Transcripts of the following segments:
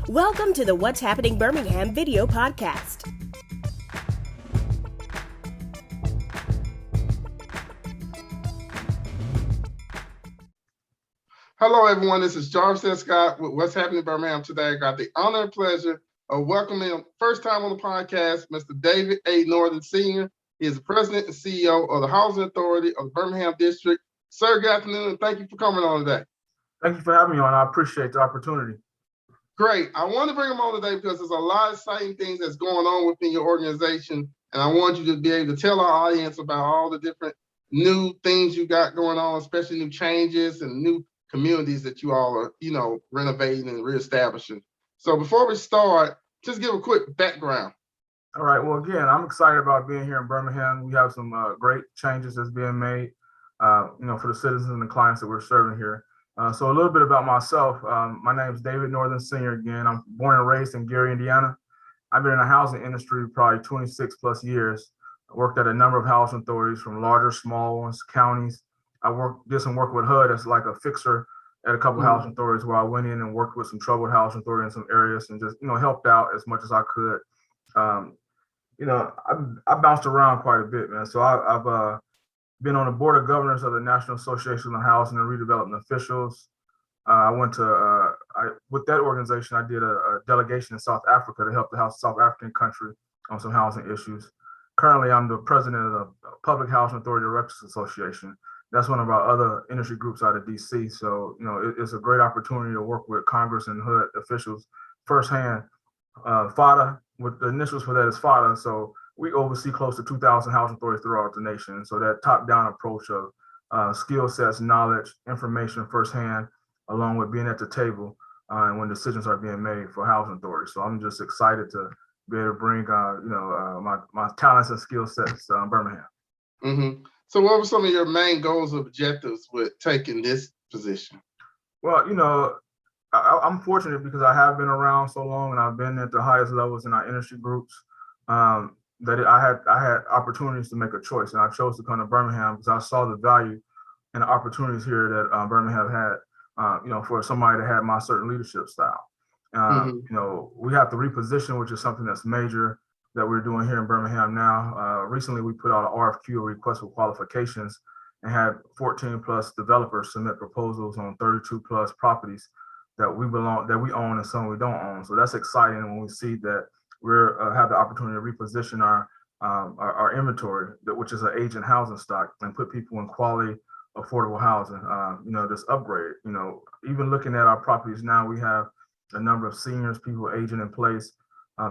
Welcome to the What's Happening Birmingham video podcast. Hello, everyone. This is Jarvis Scott with What's Happening Birmingham. Today, I got the honor and pleasure of welcoming, first time on the podcast, Mr. David A. Northern Sr. He is the president and CEO of the Housing Authority of the Birmingham District. Sir, good afternoon, and thank you for coming on today. Thank you for having me on. I appreciate the opportunity. Great. I want to bring him on today because there's a lot of exciting things that's going on within your organization, and I want you to be able to tell our audience about all the different new things you got going on, especially new changes and new communities that you all are, renovating and reestablishing. So before we start, just give a quick background. All right. Well, again, I'm excited about being here in Birmingham. We have some great changes that's being made, for the citizens and the clients that we're serving here. So a little bit about myself. My name is David Northern Sr. Again, I'm born and raised in Gary, Indiana. I've been in the housing industry probably 26 plus years. I worked at a number of housing authorities, from larger, small ones, counties. Did some work with HUD as like a fixer at a couple housing authorities, where I went in and worked with some troubled housing authorities in some areas and just, helped out as much as I could. I bounced around quite a bit, man. So I've been on the board of governors of the National Association of Housing and Redevelopment Officials. With that organization, I did a delegation in South Africa to help the South African country on some housing issues. Currently, I'm the president of the Public Housing Authority Directors Association. That's one of our other industry groups out of DC. So, it's a great opportunity to work with Congress and HUD officials firsthand. FADA, with the initials for that is FADA. So we oversee close to 2,000 housing authorities throughout the nation. So that top-down approach of skill sets, knowledge, information firsthand, along with being at the table and when decisions are being made for housing authorities. So I'm just excited to be able to bring, my talents and skill sets to Birmingham. Mm-hmm. So what were some of your main goals or objectives with taking this position? Well, I'm fortunate because I have been around so long and I've been at the highest levels in our industry groups. That I had opportunities to make a choice, and I chose to come to Birmingham because I saw the value and the opportunities here that Birmingham had, for somebody that had my certain leadership style. We have to reposition, which is something that's major that we're doing here in Birmingham now. Recently, we put out an RFQ, a request for qualifications, and had 14 plus developers submit proposals on 32 plus properties that we own and some we don't own. So that's exciting when we see that we're have the opportunity to reposition our inventory, which is an aging housing stock, and put people in quality, affordable housing. This upgrade. Even looking at our properties now, we have a number of seniors, people aging in place,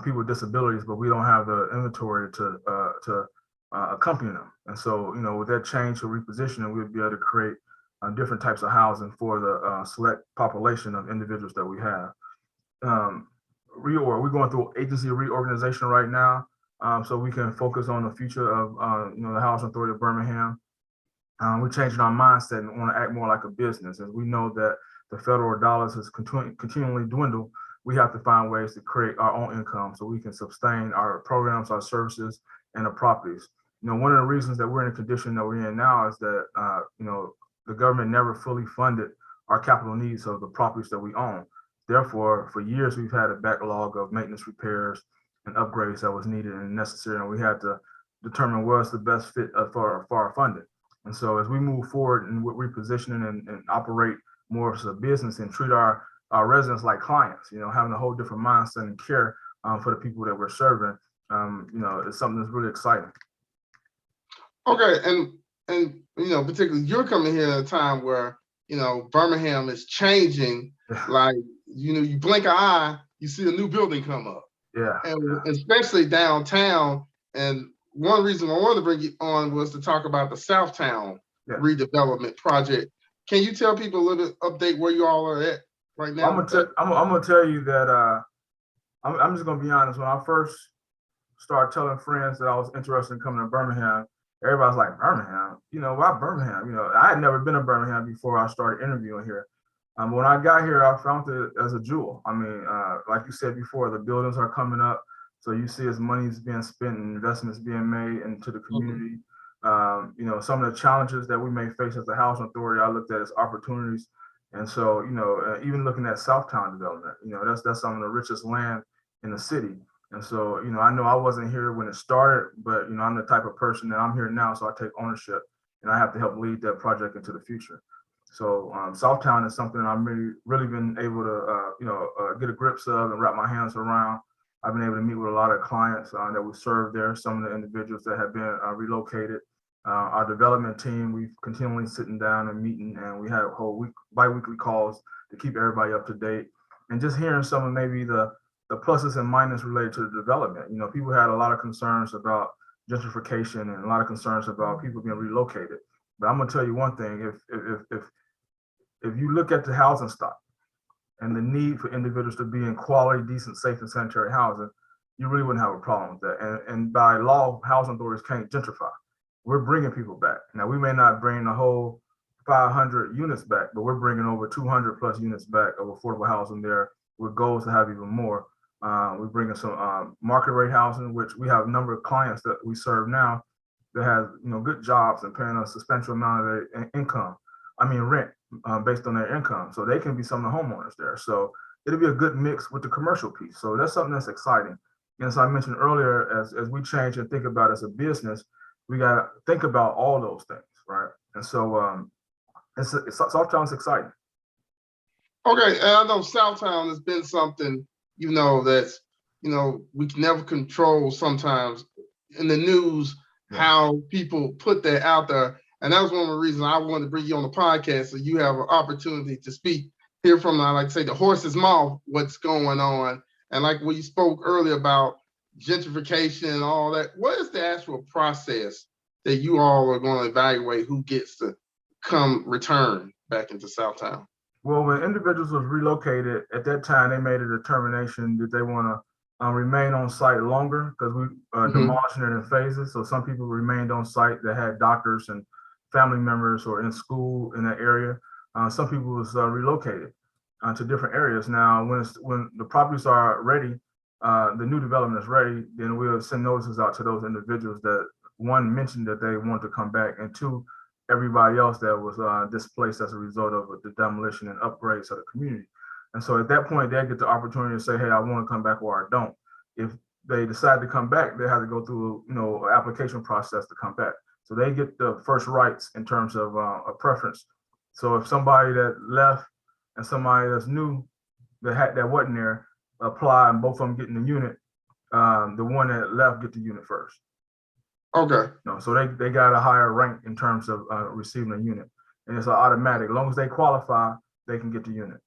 people with disabilities, but we don't have the inventory to accompany them. And so, with that change or repositioning, we'll be able to create different types of housing for the select population of individuals that we have. We're going through agency reorganization right now, so we can focus on the future of the Housing Authority of Birmingham. We're changing our mindset and want to act more like a business. As we know that the federal dollars has continually dwindled, we have to find ways to create our own income so we can sustain our programs, our services, and the properties. One of the reasons that we're in the condition that we're in now is that the government never fully funded our capital needs of the properties that we own. Therefore, for years, we've had a backlog of maintenance repairs and upgrades that was needed and necessary, and we had to determine what's the best fit for our funding. And so as we move forward and with repositioning and operate more as a business and treat our residents like clients, having a whole different mindset and care for the people that we're serving, it's something that's really exciting. Okay, and particularly you're coming here at a time where, Birmingham is changing. Like, you blink an eye, you see a new building come up. Yeah. And especially downtown. And one reason I wanted to bring you on was to talk about the Southtown redevelopment project. Can you tell people a little bit, update where you all are at right now? I'm gonna tell you that I'm just gonna be honest. When I first started telling friends that I was interested in coming to Birmingham, everybody's like, Birmingham? Why Birmingham? I had never been to Birmingham before I started interviewing here. When I got here, I found it as a jewel. I mean, like you said before, the buildings are coming up. So you see as money is being spent and investments being made into the community. Some of the challenges that we may face as a housing authority, I looked at as opportunities And so, even looking at Southtown development, that's some of the richest land in the city. And so, I know I wasn't here when it started, but, I'm the type of person that I'm here now. So I take ownership and I have to help lead that project into the future. So Southtown is something I've really been able to, get a grips of and wrap my hands around. I've been able to meet with a lot of clients that we serve there, some of the individuals that have been relocated. Our development team, we've continually sitting down and meeting, and we have whole bi-weekly calls to keep everybody up to date. And just hearing some of maybe the pluses and minuses related to the development. People had a lot of concerns about gentrification and a lot of concerns about people being relocated. But I'm gonna tell you one thing: if you look at the housing stock and the need for individuals to be in quality, decent, safe, and sanitary housing, you really wouldn't have a problem with that. And by law, housing authorities can't gentrify. We're bringing people back. Now, we may not bring the whole 500 units back, but we're bringing over 200 plus units back of affordable housing there with goals to have even more. We're bringing some market rate housing, which we have a number of clients that we serve now that have good jobs and paying a substantial amount of their rent based on their income. So they can be some of the homeowners there. So it'll be a good mix with the commercial piece. So that's something that's exciting. And as I mentioned earlier, as we change and think about it as a business, we got to think about all those things, right? And so Southtown's exciting. Okay, and I know Southtown has been something, that's, we can never control sometimes in the news, how people put that out there. And that was one of the reasons I wanted to bring you on the podcast, so you have an opportunity to speak, hear from, I like to say, the horse's mouth, what's going on. And like when you spoke earlier about gentrification and all that, what is the actual process that you all are going to evaluate who gets to return back into Southtown? Well, when individuals was relocated, at that time, they made a determination that they want to remain on site longer, because we demolishing it in phases. So some people remained on site that had doctors and family members or in school in that area. Some people was relocated to different areas. Now, when the properties are ready, the new development is ready, then we'll send notices out to those individuals that, one, mentioned that they want to come back, and two, everybody else that was displaced as a result of the demolition and upgrades of the community. And so at that point, they get the opportunity to say, hey, I want to come back, or I don't. If they decide to come back, they have to go through an application process to come back. So they get the first rights in terms of a preference. So if somebody that left and somebody that's new that wasn't there apply, and both of them getting the unit, the one that left get the unit first. Okay. So they got a higher rank in terms of receiving a unit, and it's automatic. As long as they qualify, they can get the unit.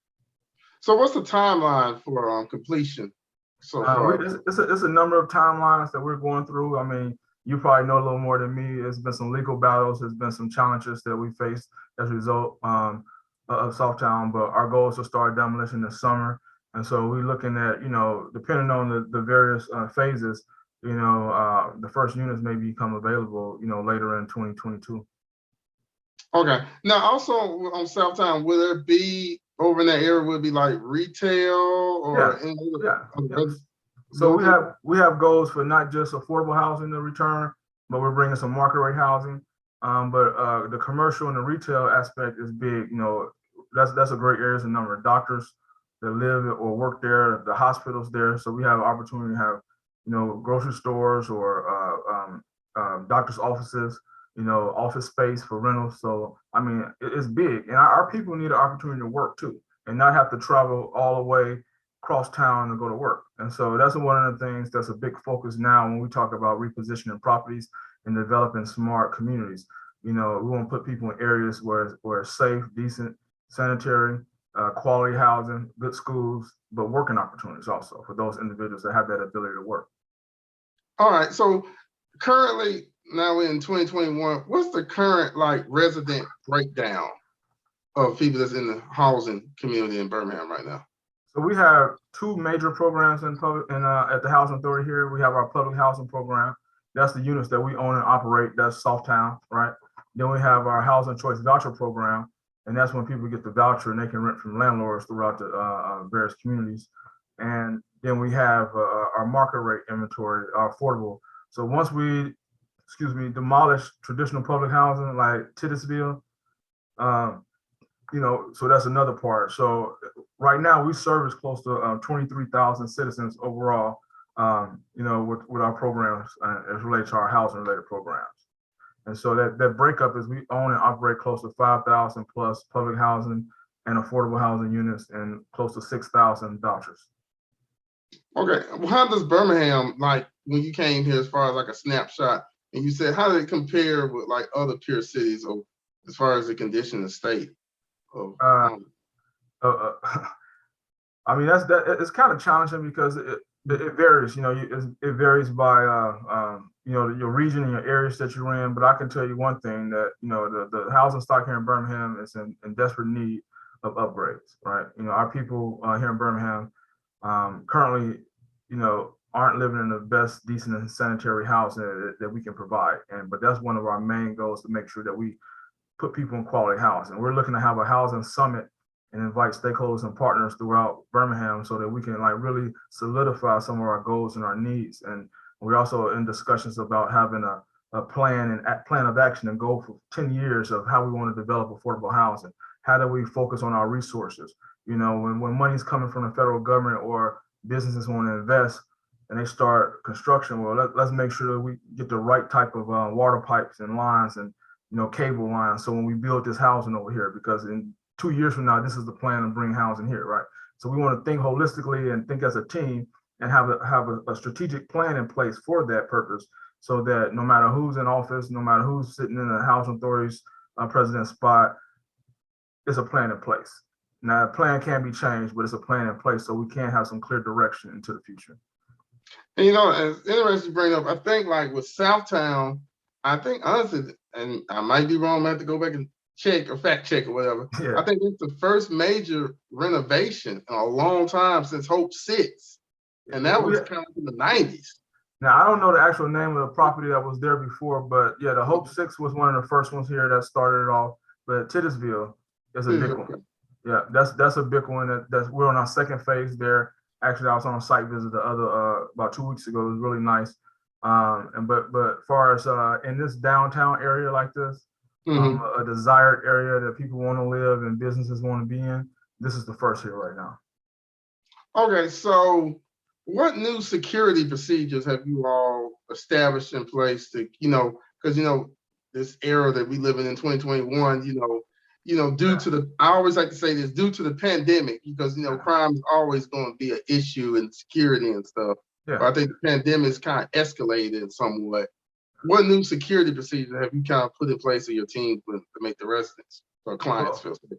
So what's the timeline for completion so far? It's a number of timelines that we're going through. I mean, you probably know a little more than me. There's been some legal battles. There's been some challenges that we faced as a result of Southtown, but our goal is to start demolition this summer. And so we're looking at, depending on the various phases, the first units may become available, later in 2022. Okay. Now, also on Southtown, will there be over in that area? Will it be like retail or? Yeah. So we have goals for not just affordable housing to return, but we're bringing some market rate housing. But the commercial and the retail aspect is big. That's a great area. There's a number of doctors that live or work there, the hospitals there. So we have an opportunity to have, grocery stores or doctors' offices, office space for rentals. So, I mean, it's big. And our people need an opportunity to work too, and not have to travel all the way across town to go to work. And so that's one of the things that's a big focus now when we talk about repositioning properties and developing smart communities. We want to put people in areas where it's safe, decent, sanitary, quality housing, good schools, but working opportunities also for those individuals that have that ability to work. All right. So currently, now we're in 2021, what's the current resident breakdown of people that's in the housing community in Birmingham right now? So we have two major programs at the Housing Authority here. We have our public housing program. That's the units that we own and operate. That's Southtown, right? Then we have our housing choice voucher program, and that's when people get the voucher and they can rent from landlords throughout the various communities. And then we have our market rate inventory, our affordable. So once we, demolish traditional public housing like Titusville, so that's another part. So right now we service close to 23,000 citizens overall, with our programs as related to our housing related programs. And so that breakup is we own and operate close to 5,000 plus public housing and affordable housing units and close to 6,000 vouchers. Okay, well, how does Birmingham, like when you came here, as far as like a snapshot, and you said, how did it compare with like other peer cities, or as far as the condition of state of? I mean, it's kind of challenging because it varies. It varies by your region and your areas that you're in. But I can tell you one thing, that the housing stock here in Birmingham is in desperate need of upgrades. Right. Our people here in Birmingham currently, aren't living in the best, decent, and sanitary housing that we can provide. But that's one of our main goals, to make sure that we put people in quality housing. We're looking to have a housing summit and invite stakeholders and partners throughout Birmingham so that we can really solidify some of our goals and our needs. And we're also in discussions about having a plan of action and goal for 10 years of how we want to develop affordable housing. How do we focus on our resources? When money's coming from the federal government or businesses want to invest and they start construction, well, let's make sure that we get the right type of water pipes and lines and cable lines. So when we build this housing over here, because in 2 years from now, this is the plan to bring housing here, right? So we want to think holistically and think as a team and have a strategic plan in place for that purpose, so that no matter who's in office, no matter who's sitting in the housing authority's president spot, it's a plan in place. Now, a plan can be changed, but it's a plan in place so we can have some clear direction into the future. And it's interesting to bring up, I think like with Southtown, I think honestly, and I might be wrong, I have to go back and check or fact check or whatever. Yeah. I think it's the first major renovation in a long time since Hope 6. And that was kind of in the 90s. Now, I don't know the actual name of the property that was there before, but yeah, the Hope 6 was one of the first ones here that started it off. But Titusville is a big one. Yeah, that's a big one. We're on our second phase there. Actually, I was on a site visit about 2 weeks ago. It was really nice. But far as in this downtown area like this, a desired area that people want to live and businesses want to be in, this is the first here right now. Okay, so what new security procedures have you all established in place to, because this era that we live in 2021, due to the, I always like to say this, due to the pandemic, because crime is always going to be an issue in security and stuff. Yeah. But I think the pandemic's kind of escalated somewhat. What new security procedures have you kind of put in place in your team to make the residents or clients feel safe?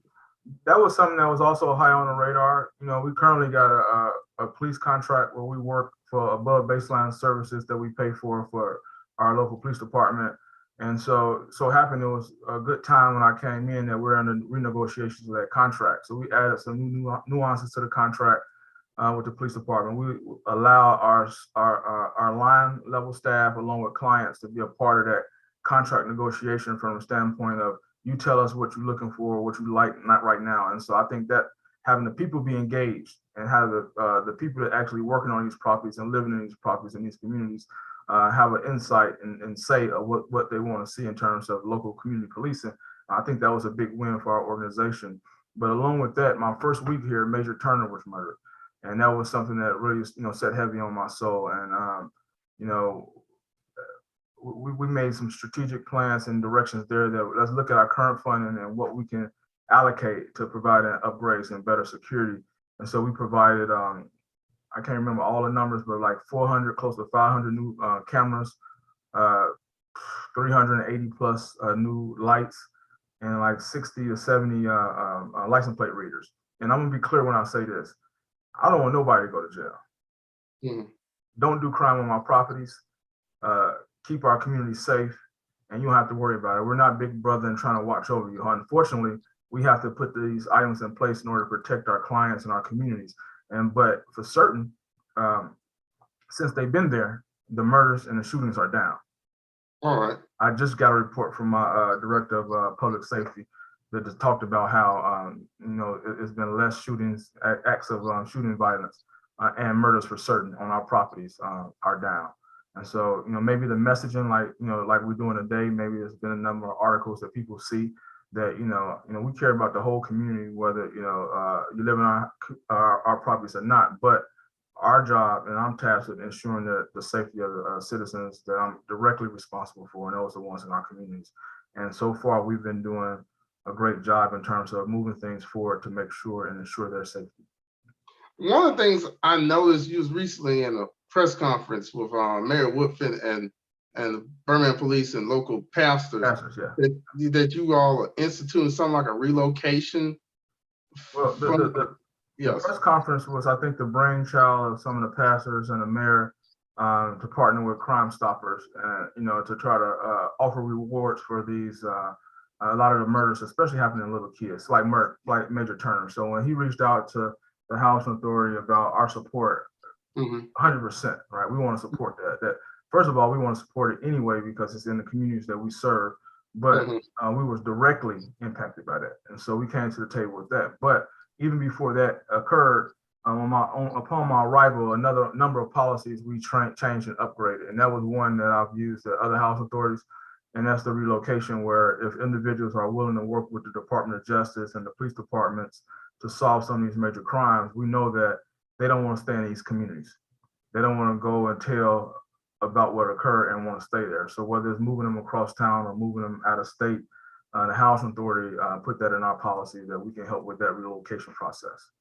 That was something that was also high on the radar. We currently got a police contract where we work for above baseline services that we pay for our local police department. And so happened it was a good time when I came in that we're under renegotiations of that contract. So we added some new nuances to the contract with the police department. We allow our line level staff along with clients to be a part of that contract negotiation from the standpoint of, you tell us what you're looking for, what you like, not right now. And so I think that having the people be engaged and have the people that actually working on these properties and living in these properties in these communities have an insight and say of what they want to see in terms of local community policing. I think that was a big win for our organization. But along with that, my first week here, Major Turner was murdered. And that was something that really, set heavy on my soul. And, we made some strategic plans and directions there that let's look at our current funding and what we can allocate to provide upgrades and better security. And so we provided, I can't remember all the numbers, but like 400, close to 500 new cameras, 380 plus new lights, and like 60 or 70 license plate readers. And I'm gonna be clear when I say this. I don't want nobody to go to jail. Mm. Don't do crime on my properties. Keep our community safe, and you don't have to worry about it. We're not Big Brother and trying to watch over you. Unfortunately, we have to put these items in place in order to protect our clients and our communities. But for certain, since they've been there, the murders and the shootings are down. All right. I just got a report from my director of public safety that just talked about how it's been less shootings, acts of shooting violence and murders for certain on our properties are down. And so, maybe the messaging, like we're doing today, maybe there's been a number of articles that people see that we care about the whole community, whether you live in our properties or not. But our job, and I'm tasked with ensuring that the safety of the citizens that I'm directly responsible for, and those are the ones in our communities. And so far, we've been doing a great job in terms of moving things forward to make sure and ensure their safety. One of the things I noticed, you was recently in a press conference with Mayor Woodfin and the Birmingham police and local pastors, Yeah. that you all are instituting something like a relocation. Well, the press conference was, I think, the brainchild of some of the pastors and the mayor to partner with Crime Stoppers and to try to offer rewards for these a lot of the murders, especially happening in little kids, like Major Turner. So when he reached out to the Housing Authority about our support, 100%, right? We want to support that. First of all, we want to support it anyway because it's in the communities that we serve, but we was directly impacted by that. And so we came to the table with that. But even before that occurred, upon my arrival, another number of policies we changed and upgraded. And that was one that I've used at other housing authorities, and that's the relocation, where if individuals are willing to work with the Department of Justice and the police departments to solve some of these major crimes, we know that they don't want to stay in these communities. They don't want to go and tell about what occurred and want to stay there. So whether it's moving them across town or moving them out of state, the Housing Authority put that in our policy that we can help with that relocation process.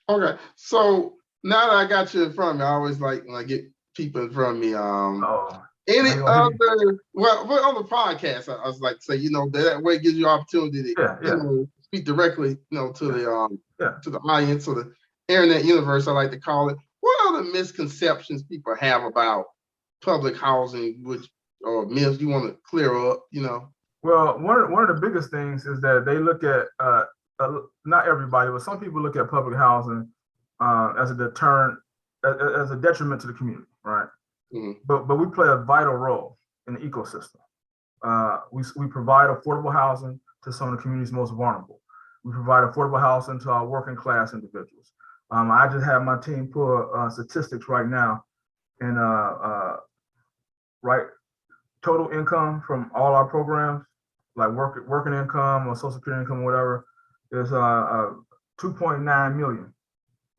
Okay, so now that I got you in front of me, I always like when I get people in front of me. Any other, well, on the podcast, I was like to say, that way it gives you opportunity to speak directly, to the audience or the internet universe, I like to call it. What are the misconceptions people have about public housing, or myths you want to clear up? Well, one of the biggest things is that they look at not everybody, but some people look at public housing as a deterrent, as a detriment to the community, right? But we play a vital role in the ecosystem. We provide affordable housing to some of the community's most vulnerable. We provide affordable housing to our working class individuals. I just have my team pull statistics right now, and total income from all our programs, like working income or Social Security income, whatever, is 2.9 million.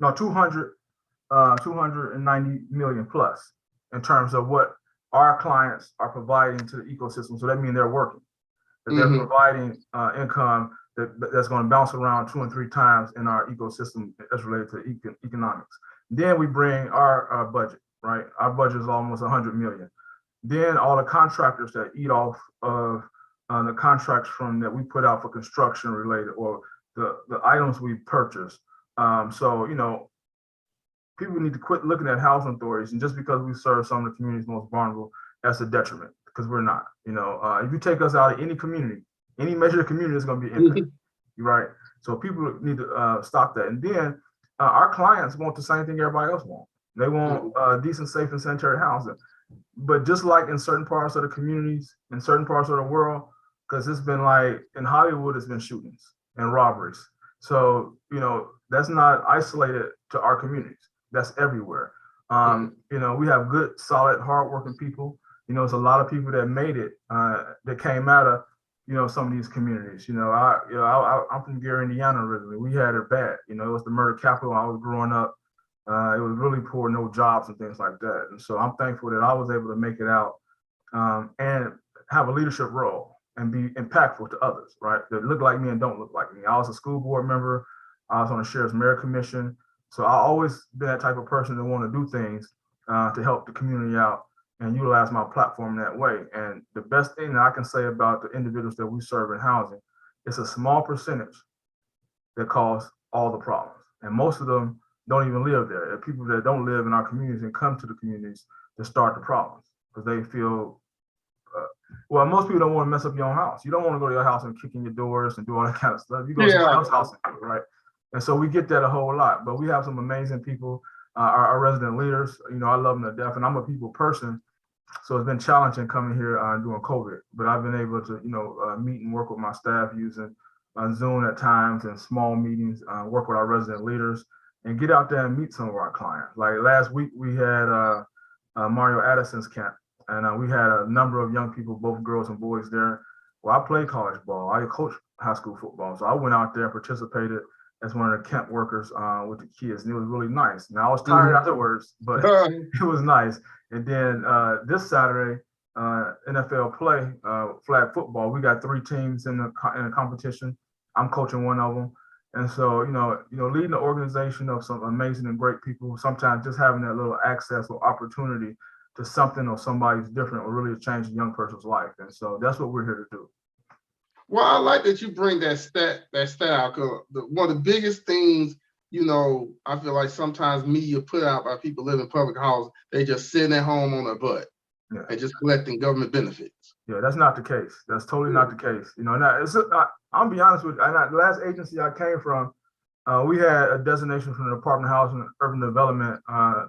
No, 290 million plus in terms of what our clients are providing to the ecosystem. So that means they're working, that they're providing income that's going to bounce around 2 and 3 times in our ecosystem as related to economics. Then we bring our budget, right? Our budget is almost 100 million. Then all the contractors that eat off of the contracts that we put out for construction related, or the items we purchase. So, people need to quit looking at housing authorities, and just because we serve some of the communities most vulnerable, that's a detriment, because we're not. If you take us out of any community, any major community is going to be impacted, right? So people need to stop that. And then our clients want the same thing everybody else wants. They want decent, safe, and sanitary housing. But just like in certain parts of the communities, in certain parts of the world, because it's been like in Hollywood, it's been shootings and robberies. So, that's not isolated to our communities. That's everywhere. We have good, solid, hardworking people. It's a lot of people that made it, that came out of, some of these communities. I'm from Gary, Indiana originally. We had it bad. It was the murder capital. I was growing up. It was really poor, no jobs and things like that. And so I'm thankful that I was able to make it out and have a leadership role and be impactful to others, right? That look like me and don't look like me. I was a school board member. I was on the Sheriff's Merit Commission. So I always been that type of person that want to do things to help the community out and utilize my platform that way. And the best thing that I can say about the individuals that we serve in housing, it's a small percentage that cause all the problems. And most of them don't even live there. There are people that don't live in our communities and come to the communities to start the problems because they feel, most people don't want to mess up your own house. You don't want to go to your house and kick in your doors and do all that kind of stuff. You go to someone else's house and do it, right? And so we get that a whole lot, but we have some amazing people, our resident leaders. I love them to death, and I'm a people person. So it's been challenging coming here during COVID, but I've been able to, meet and work with my staff using Zoom at times and small meetings, work with our resident leaders and get out there and meet some of our clients. Like last week, we had Mario Addison's camp, and we had a number of young people, both girls and boys there. Well, I played college ball. I coached high school football. So I went out there and participated as one of the camp workers with the kids. And it was really nice. Now I was tired afterwards, but it was nice. And then this Saturday, NFL play, flag football, we got 3 teams in the competition. I'm coaching one of them. And so, leading the organization of some amazing and great people, sometimes just having that little access or opportunity to something or somebody's different will really change a young person's life. And so that's what we're here to do. Well, I like that you bring that stat out, because one of the biggest things, I feel like sometimes media put out by people living in public housing, they just sitting at home on their butt and just collecting government benefits. Yeah, that's not the case. That's totally not the case. Now, I'll be honest with you. The last agency I came from, we had a designation from the Department of Housing and Urban Development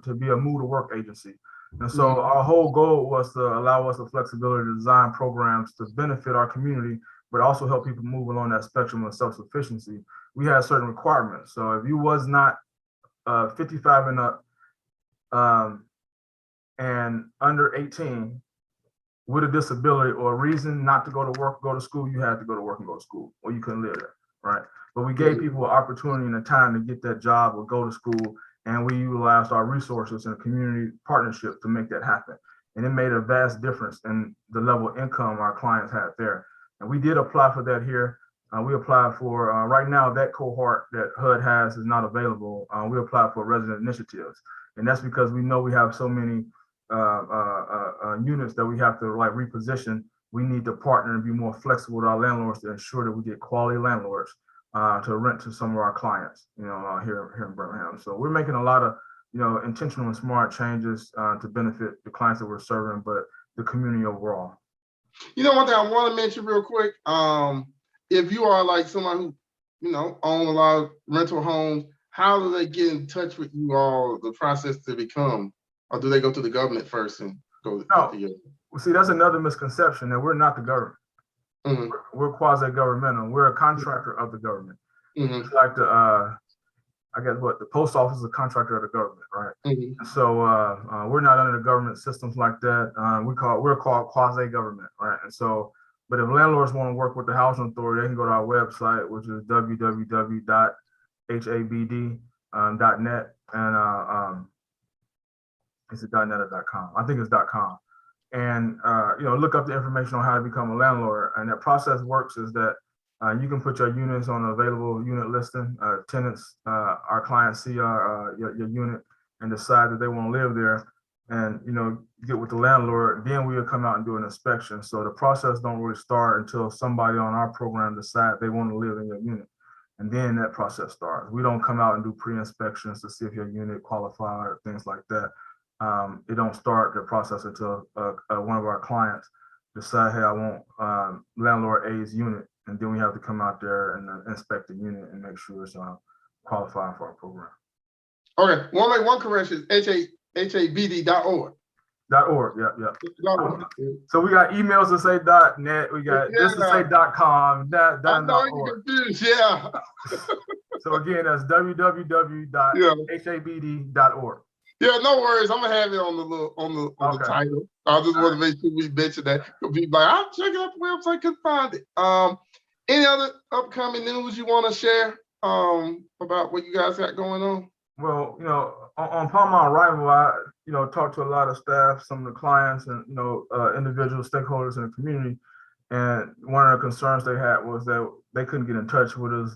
to be a move to work agency. And so our whole goal was to allow us the flexibility to design programs to benefit our community, but also help people move along that spectrum of self-sufficiency. We had certain requirements. So if you was not 55 and up and under 18 with a disability or a reason not to go to work, go to school, you had to go to work and go to school, or you couldn't live there, right? But we gave people an opportunity and a time to get that job or go to school, and we utilized our resources and community partnership to make that happen. And it made a vast difference in the level of income our clients had there. And we did apply for that here. We applied for, right now, that cohort that HUD has is not available. We applied for resident initiatives. And that's because we know we have so many units that we have to reposition. We need to partner and be more flexible with our landlords to ensure that we get quality landlords to rent to some of our clients, here in Birmingham. So we're making a lot of, intentional and smart changes to benefit the clients that we're serving, but the community overall. One thing I want to mention real quick, if you are like someone who, own a lot of rental homes, how do they get in touch with you all, the process to become, or do they go to the government first and go to you? Well, see, that's another misconception, that we're not the government. We're quasi-governmental. We're a contractor of the government. It's like the post office is a contractor of the government, right? And so we're not under the government systems like that. We're called quasi-government, right? And so, but if landlords want to work with the housing authority, they can go to our website, which is www.habd.net, and is it .net or .com? I think it's .com. And look up the information on how to become a landlord. And that process works is that you can put your units on an available unit listing. Tenants, our clients see your unit and decide that they want to live there, and get with the landlord. Then we'll come out and do an inspection. So the process don't really start until somebody on our program decide they want to live in your unit, and then that process starts. We don't come out and do pre-inspections to see if your unit qualifies or things like that. It don't start the process until one of our clients decide, hey, I want landlord A's unit, and then we have to come out there and inspect the unit and make sure it's qualifying for our program. Okay, we'll make one correction. HABD.org. .org, yeah. So we got emails to say .net. We got this to say .com. I know you're confused. Yeah. So again, that's www.habd.org. Yeah, no worries. I'm gonna have it on the title. I just want to make sure we mention that. People like, I'm checking out the website, couldn't find it. Any other upcoming news you want to share about what you guys got going on? Well, upon my arrival, I talked to a lot of staff, some of the clients, and individual stakeholders in the community. And one of the concerns they had was that they couldn't get in touch with us.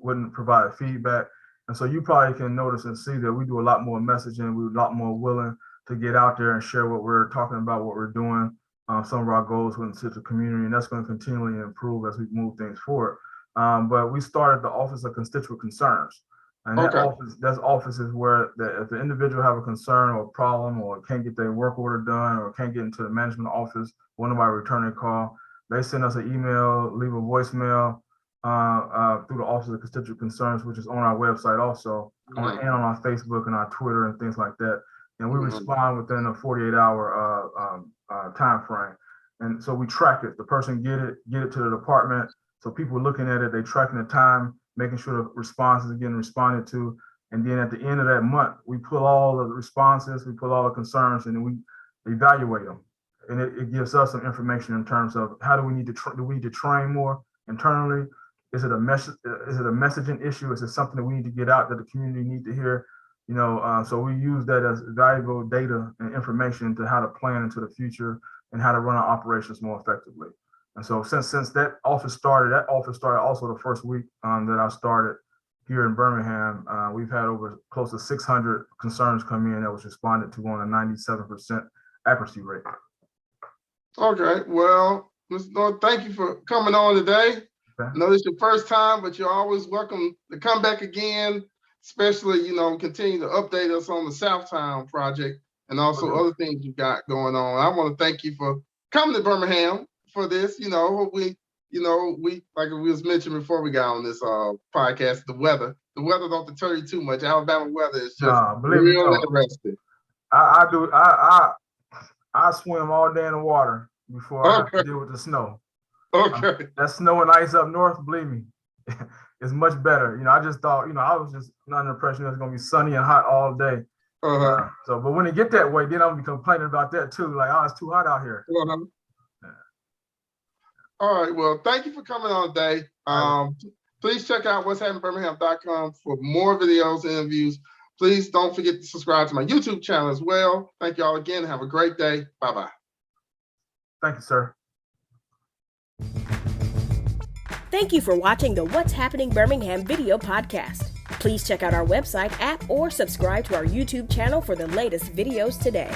Wouldn't provide feedback. And so you probably can notice and see that we do a lot more messaging. We're a lot more willing to get out there and share what we're talking about, what we're doing, some of our goals within the community, and that's going to continually improve as we move things forward. But we started the Office of Constituent Concerns. And that office is where if the individual have a concern or a problem or can't get their work order done or can't get into the management office, one of our returning call, they send us an email, leave a voicemail, through the Office of Constituent Concerns, which is on our website also, and on our Facebook and our Twitter and things like that. And we respond within a 48-hour time frame. And so we track it. The person get it to the department. So people looking at it, they tracking the time, making sure the responses are getting responded to. And then at the end of that month, we pull all of the responses, we pull all the concerns, and then we evaluate them. and it gives us some information in terms of how do we need to train more internally? Is it a messaging issue? Is it something that we need to get out that the community need to hear? So we use that as valuable data and information to how to plan into the future and how to run our operations more effectively. And so since that office started also the first week that I started here in Birmingham. We've had over close to 600 concerns come in that was responded to on a 97% accuracy rate. Okay, well, Mr. North, thank you for coming on today. Okay. I know this is your first time, but you're always welcome to come back again, especially, continue to update us on the Southtown project and also other things you got going on. I want to thank you for coming to Birmingham for this. Hope we like we was mentioned before we got on this podcast, the weather don't deter you too much. Alabama weather is just real interesting. I swim all day in the water before I have to deal with the snow. Okay. That snow and ice up north, believe me, is much better. I just thought, I was just not under the impression it was going to be sunny and hot all day. But when it get that way, then I'm gonna be complaining about that too. Like, oh, it's too hot out here. All right. Well, thank you for coming on today. Please check out what'shappenedbirmingham.com for more videos and interviews. Please don't forget to subscribe to my YouTube channel as well. Thank you all again. Have a great day. Bye-bye. Thank you, sir. Thank you for watching the What's Happening Birmingham video podcast. Please check out our website, app, or subscribe to our YouTube channel for the latest videos today.